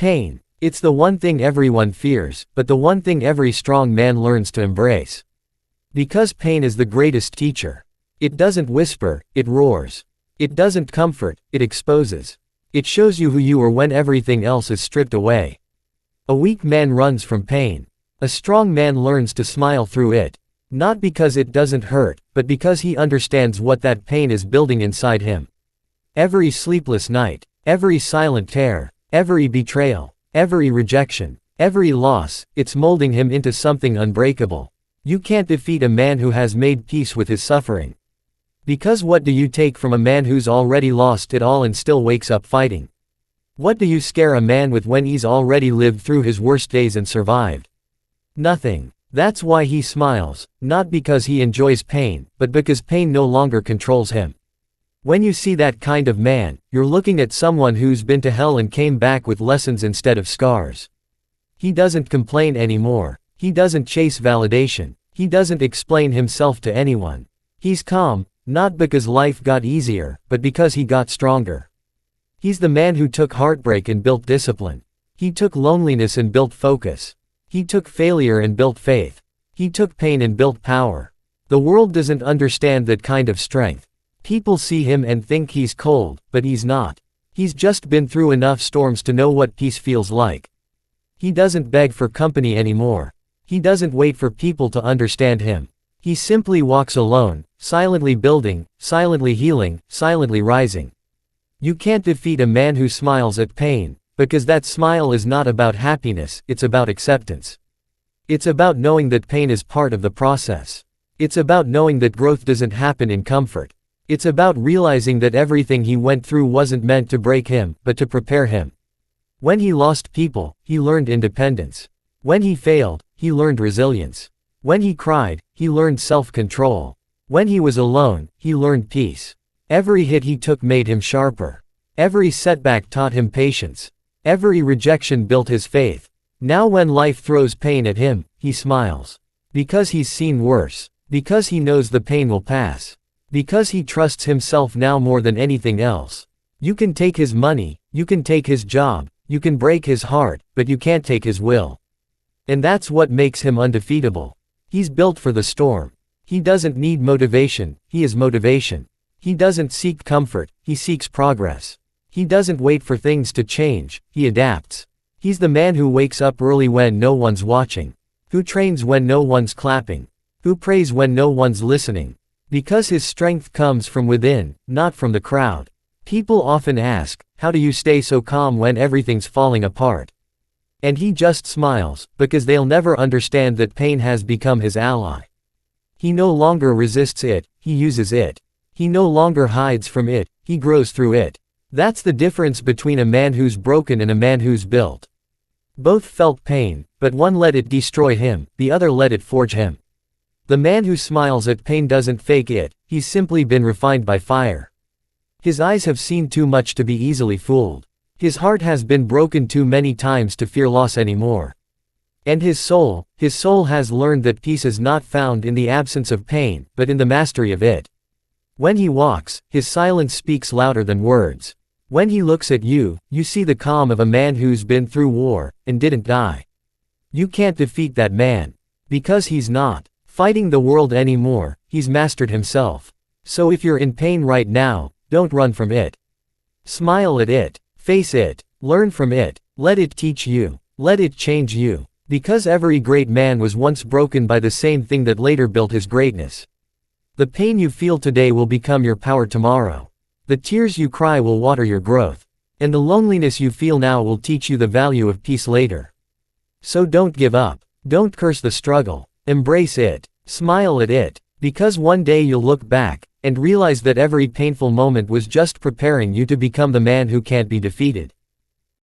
Pain. It's the one thing everyone fears, but the one thing every strong man learns to embrace. Because pain is the greatest teacher. It doesn't whisper, it roars. It doesn't comfort, it exposes. It shows you who you are when everything else is stripped away. A weak man runs from pain. A strong man learns to smile through it. Not because it doesn't hurt, but because he understands what that pain is building inside him. Every sleepless night, every silent tear, every betrayal, every rejection, every loss, it's molding him into something unbreakable. You can't defeat a man who has made peace with his suffering. Because what do you take from a man who's already lost it all and still wakes up fighting? What do you scare a man with when he's already lived through his worst days and survived? Nothing. That's why he smiles, not because he enjoys pain, but because pain no longer controls him. When you see that kind of man, you're looking at someone who's been to hell and came back with lessons instead of scars. He doesn't complain anymore. He doesn't chase validation. He doesn't explain himself to anyone. He's calm, not because life got easier, but because he got stronger. He's the man who took heartbreak and built discipline. He took loneliness and built focus. He took failure and built faith. He took pain and built power. The world doesn't understand that kind of strength. People see him and think he's cold, but he's not. He's just been through enough storms to know what peace feels like. He doesn't beg for company anymore. He doesn't wait for people to understand him. He simply walks alone, silently building, silently healing, silently rising. You can't defeat a man who smiles at pain, because that smile is not about happiness, it's about acceptance. It's about knowing that pain is part of the process. It's about knowing that growth doesn't happen in comfort. It's about realizing that everything he went through wasn't meant to break him, but to prepare him. When he lost people, he learned independence. When he failed, he learned resilience. When he cried, he learned self-control. When he was alone, he learned peace. Every hit he took made him sharper. Every setback taught him patience. Every rejection built his faith. Now when life throws pain at him, he smiles. Because he's seen worse. Because he knows the pain will pass. Because he trusts himself now more than anything else. You can take his money, you can take his job, you can break his heart, but you can't take his will. And that's what makes him undefeatable. He's built for the storm. He doesn't need motivation, he is motivation. He doesn't seek comfort, he seeks progress. He doesn't wait for things to change, he adapts. He's the man who wakes up early when no one's watching. Who trains when no one's clapping. Who prays when no one's listening. Because his strength comes from within, not from the crowd. People often ask, how do you stay so calm when everything's falling apart? And he just smiles, because they'll never understand that pain has become his ally. He no longer resists it, he uses it. He no longer hides from it, he grows through it. That's the difference between a man who's broken and a man who's built. Both felt pain, but one let it destroy him, the other let it forge him. The man who smiles at pain doesn't fake it, he's simply been refined by fire. His eyes have seen too much to be easily fooled. His heart has been broken too many times to fear loss anymore. And his soul has learned that peace is not found in the absence of pain, but in the mastery of it. When he walks, his silence speaks louder than words. When he looks at you, you see the calm of a man who's been through war, and didn't die. You can't defeat that man. Because he's not fighting the world anymore, he's mastered himself. So if you're in pain right now, don't run from it. Smile at it. Face it. Learn from it. Let it teach you. Let it change you. Because every great man was once broken by the same thing that later built his greatness. The pain you feel today will become your power tomorrow. The tears you cry will water your growth. And the loneliness you feel now will teach you the value of peace later. So don't give up. Don't curse the struggle. Embrace it. Smile at it. Because one day you'll look back and realize that every painful moment was just preparing you to become the man who can't be defeated.